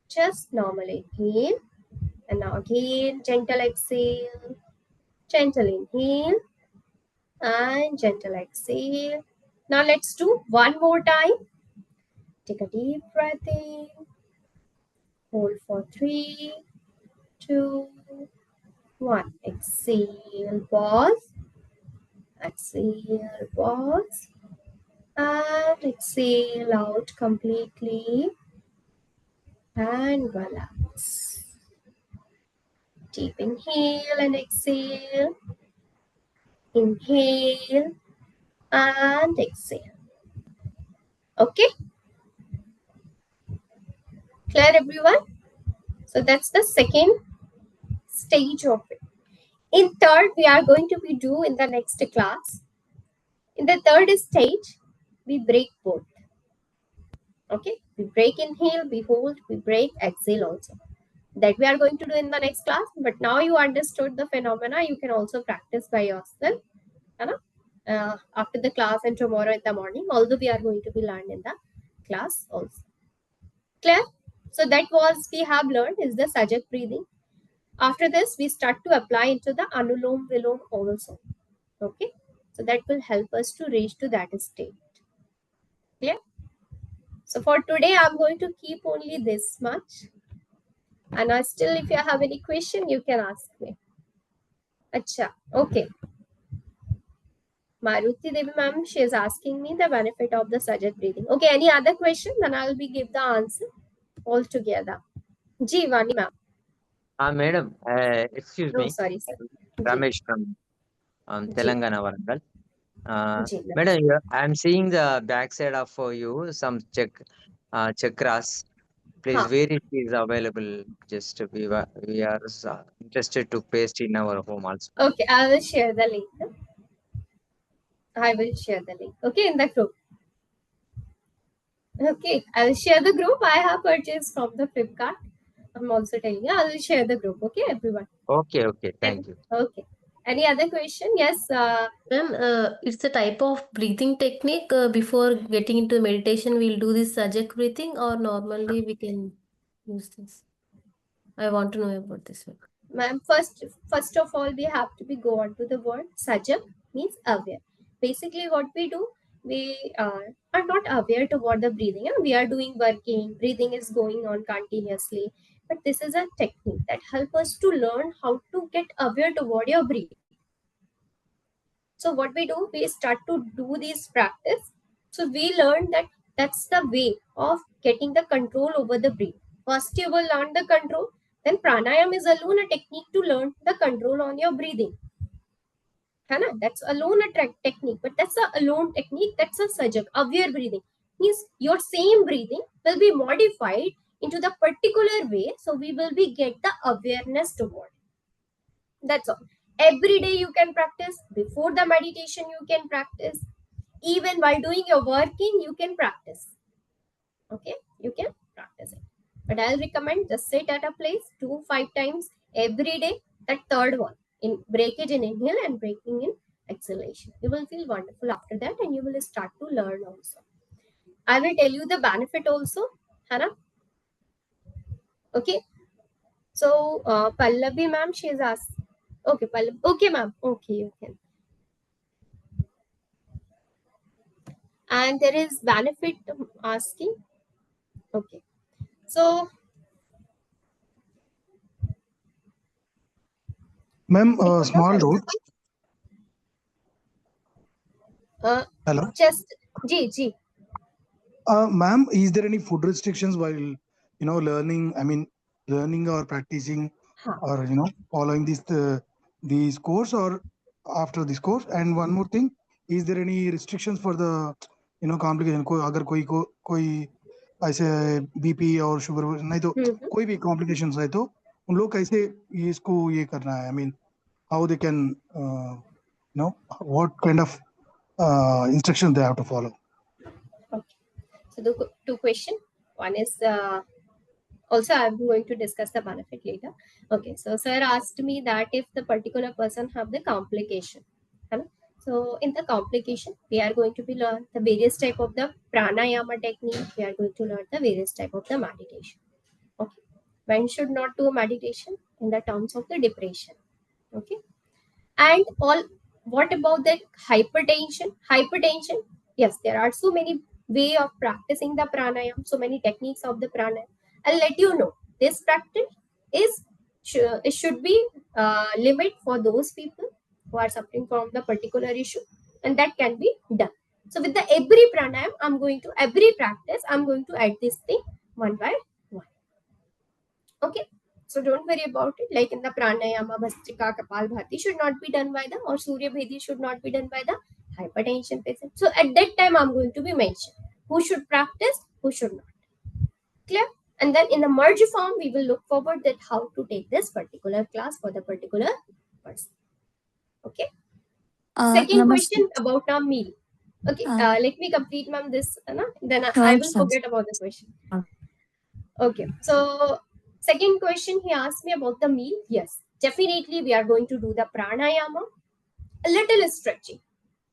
[SPEAKER 1] Just normal inhale. And now again, gentle exhale. Gentle inhale. And gentle exhale. Now let's do one more time. Take a deep breath in. Hold for 3, 2, 1. Exhale, pause. Exhale, pause. And exhale out completely. And relax. Deep inhale and exhale. Inhale and exhale. Okay? Clear, everyone? So that's the second stage of it. In third, we are going to be do in the next class. In the third stage, we break both. Okay? We break inhale, we hold, we break exhale also. That we are going to do in the next class. But now you understood the phenomena, you can also practice by yourself. After the class and tomorrow in the morning, although we are going to be learned in the class also. Clear? So that was we have learned is the sajak breathing. After this, we start to apply into the anulom vilom also. Okay? So that will help us to reach to that state. Clear? So for today, I'm going to keep only this much. And still, if you have any question, you can ask me. Acha, okay. Maruti Devi ma'am, she is asking me the benefit of the sajak breathing. Okay, any other question? Then I'll be give the answer all together. Ji, Vani ma'am.
[SPEAKER 8] Madam, excuse
[SPEAKER 1] No,
[SPEAKER 8] me.
[SPEAKER 1] sorry, sir.
[SPEAKER 8] Ramesh from Telangana, Warangal.
[SPEAKER 1] Ji,
[SPEAKER 8] Madam, I'm seeing the backside of you some chakras. Please,
[SPEAKER 1] huh.
[SPEAKER 8] where it is available? Just we are interested to paste in our home also.
[SPEAKER 1] Okay, I will share the link. I will share the link. Okay, in the group. Okay, I will share the group. I have purchased from the Flipkart. I'm also telling you, I will share the group. Okay, everyone.
[SPEAKER 8] Okay, thank you.
[SPEAKER 1] Okay. Any other question? Yes.
[SPEAKER 7] Ma'am, it's a type of breathing technique. Before getting into meditation, we'll do this sajak breathing, or normally we can use this. I want to know about this one.
[SPEAKER 1] Ma'am, first of all, we have to be go on to the word sajak, means aware. Basically what we do, we are not aware toward the breathing. We are doing working, breathing is going on continuously, but this is a technique that helps us to learn how to get aware toward your breathing. So what we do, we start to do this practice. So we learn that that's the way of getting the control over the breath. First you will learn the control, then pranayam is alone a technique to learn the control on your breathing. That's alone a technique, but that's a alone technique, that's a sajak, aware breathing. Means your same breathing will be modified into the particular way, so we will be get the awareness toward. That's all. Every day you can practice. Before the meditation you can practice. Even while doing your working you can practice. Okay, you can practice it. But I'll recommend just sit at a place 2-5 times every day. That third one, in breakage in inhale and breaking in exhalation. You will feel wonderful after that, and you will start to learn also. I will tell you the benefit also, Hannah. Okay. So Pallavi ma'am, she has asked. Okay, Pallavi. Okay, ma'am. Okay, you can. And there is benefit asking. Okay. So
[SPEAKER 3] Ma'am, small doubt. Hello.
[SPEAKER 1] just G.
[SPEAKER 3] Ma'am, is there any food restrictions while learning? I mean, learning or practicing, or following this course or after this course? And one more thing, is there any restrictions for the complication? अगर कोई ऐसे BP और sugar नहीं तो कोई भी complications है तो उन लोग कैसे इसको ये करना है? I mean, how they can what kind of instructions they have to follow?
[SPEAKER 1] Okay. So the two questions. One is also I'm going to discuss the benefit later. Okay. So sir asked me that if the particular person have the complication. So in the complication, we are going to be learn the various type of the pranayama technique. We are going to learn the various type of the meditation. Okay. When should not do meditation? In the terms of the depression. Okay. And all, what about the hypertension? Yes, there are so many way of practicing the pranayam, so many techniques of the pranayam. I'll let you know. This practice is it should be limit for those people who are suffering from the particular issue, and that can be done. So with the every pranayam, every practice, I'm going to add this thing one by one. Okay. So don't worry about it. Like in the pranayama, Bhastrika, Kapalbhati should not be done by the, or Surya Bhedi should not be done by the hypertension patient. So at that time, I'm going to be mentioned who should practice, who should not. Clear? And then in the merge form, we will look forward that how to take this particular class for the particular person. Okay. Second question about our meal. Okay. Let me complete, ma'am, this. Then I will forget about the question. Okay. So second question, he asked me about the meal. Yes, definitely we are going to do the pranayama, a little stretching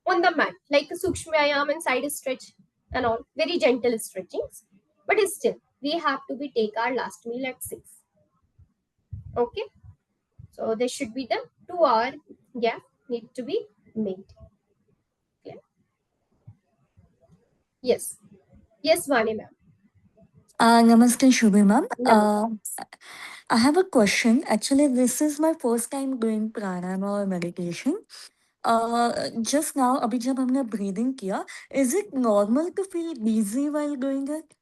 [SPEAKER 1] on the mat, like a sukshmayam and side stretch and all, very gentle stretchings. But still, we have to be take our last meal at 6. Okay. So there should be the 2-hour gap need to be maintained. Clear? Yes. Yes, Vani ma'am.
[SPEAKER 9] Namaste, Shubhi ma'am. I have a question. Actually, this is my first time doing pranayama or meditation. Just now, abhi jab humne breathing kiya, is it normal to feel dizzy while doing it?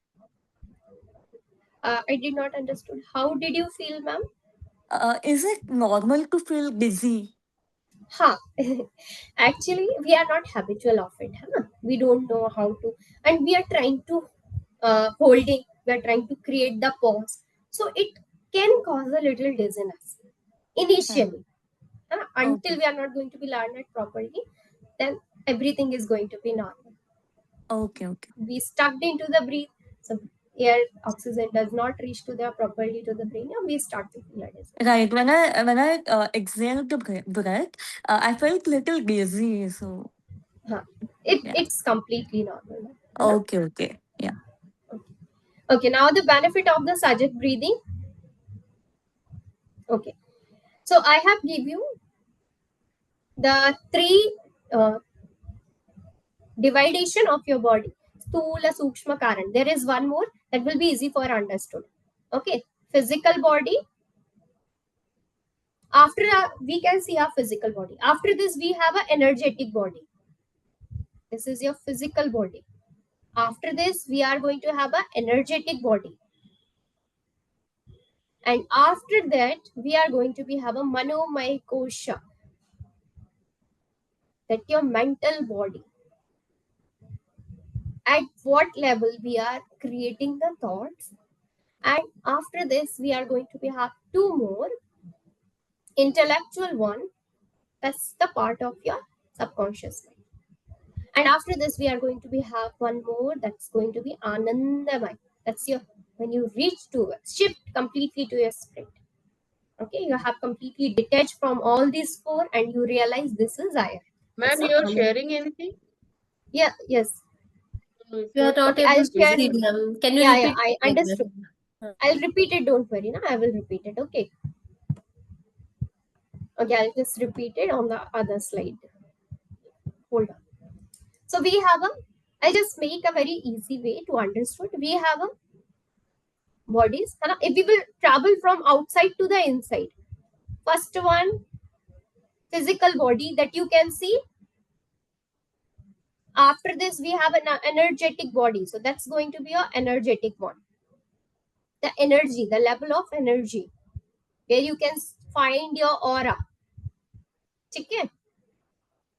[SPEAKER 1] I did not understood. How did you feel, ma'am?
[SPEAKER 9] Is it normal to feel dizzy?
[SPEAKER 1] Actually, we are not habitual of it. We don't know how to, and we are trying to holding. We are trying to create the pause, so it can cause a little dizziness initially. Until we are not going to be learned it properly, then everything is going to be normal.
[SPEAKER 9] Okay.
[SPEAKER 1] We stuck into the breath, so air oxygen does not reach to the properly to the brain, and we start to feel it.
[SPEAKER 9] Right. When I exhaled the breath, I felt little dizzy. So
[SPEAKER 1] it's completely normal.
[SPEAKER 9] Okay. Yeah.
[SPEAKER 1] Okay. Now the benefit of the sajak breathing. Okay. So I have give you the 3 dividation of your body. Sthula, Sukshma, Karan. There is one more that will be easy for understood. Okay, physical body. After we can see our physical body. After this, we have an energetic body. This is your physical body. After this, we are going to have an energetic body. And after that, we are going to have a manomaya kosha. That your mental body. At what level we are creating the thoughts. And after this, we are going to have two more. Intellectual one. That's the part of your subconscious mind. And after this, we are going to have one more. That's going to be Anandamay. That's your, when you reach to shift completely to your spirit. Okay, you have completely detached from all these four and you realize this is I.
[SPEAKER 2] Ma'am, you are sharing anything?
[SPEAKER 1] Yeah, yes.
[SPEAKER 2] No,
[SPEAKER 7] You are not
[SPEAKER 1] Okay,
[SPEAKER 7] able
[SPEAKER 1] I'll
[SPEAKER 7] to
[SPEAKER 1] share.
[SPEAKER 7] see them. Can you
[SPEAKER 1] Yeah,
[SPEAKER 7] repeat?
[SPEAKER 1] I understood. I'll repeat it, don't worry. No? I will repeat it. Okay. Okay, I'll just repeat it on the other slide. Hold on. So we have a, I just make a very easy way to understood. We have a bodies. If we will travel from outside to the inside. First one, physical body that you can see. After this, we have an energetic body. So that's going to be your energetic one. The energy, the level of energy, where you can find your aura. Okay.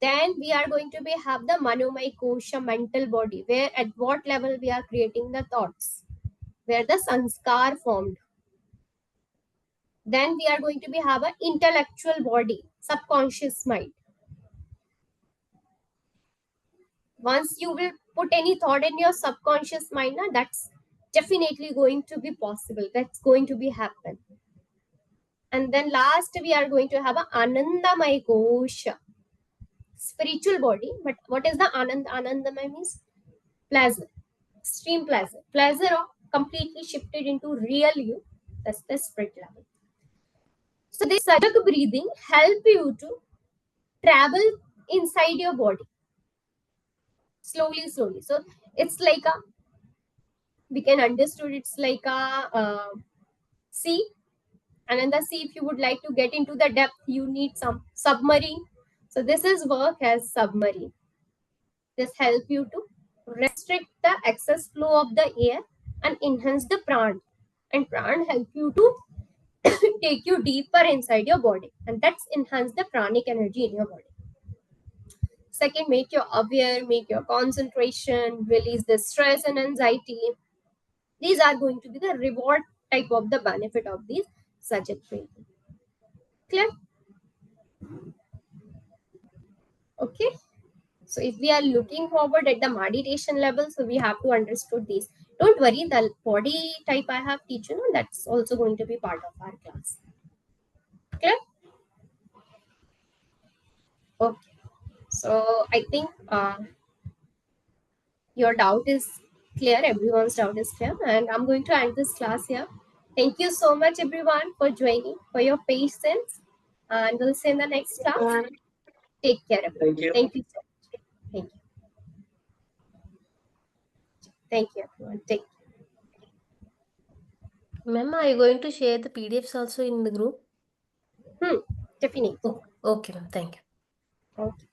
[SPEAKER 1] Then we are going to have the manomaya kosha, mental body, where at what level we are creating the thoughts, where the sanskar formed. Then we are going to have an intellectual body, subconscious mind. Once you will put any thought in your subconscious mind, that's definitely going to be possible. That's going to be happen. And then last, we are going to have an Anandamaya Kosha, spiritual body. But what is the Anandamaya means? Pleasure, extreme pleasure. Pleasure of completely shifted into real you. That's the spirit level. So this Yogic breathing help you to travel inside your body. Slowly. So it's like a, we can understood it's like a sea. And in the sea, if you would like to get into the depth, you need some submarine. So this is work as submarine. This help you to restrict the excess flow of the air and enhance the pran. And pran help you to take you deeper inside your body. And that's enhance the pranic energy in your body. Second, make you aware, make your concentration, release the stress and anxiety. These are going to be the reward type of the benefit of these subject breathing. Clear? Okay. So if we are looking forward at the meditation level, so we have to understood these. Don't worry, the body type I have teach you, that's also going to be part of our class. Clear? Okay. So I think your doubt is clear. Everyone's doubt is clear. And I'm going to end this class here. Thank you so much, everyone, for joining, for your patience. And we'll see you in the next class. Take care, everyone.
[SPEAKER 2] Thank you.
[SPEAKER 1] Thank you so much. Thank you. Thank you, everyone. Take care.
[SPEAKER 7] Ma'am, are you going to share the PDFs also in the group?
[SPEAKER 1] Definitely.
[SPEAKER 7] Oh, okay, ma'am. Thank you.
[SPEAKER 1] Okay.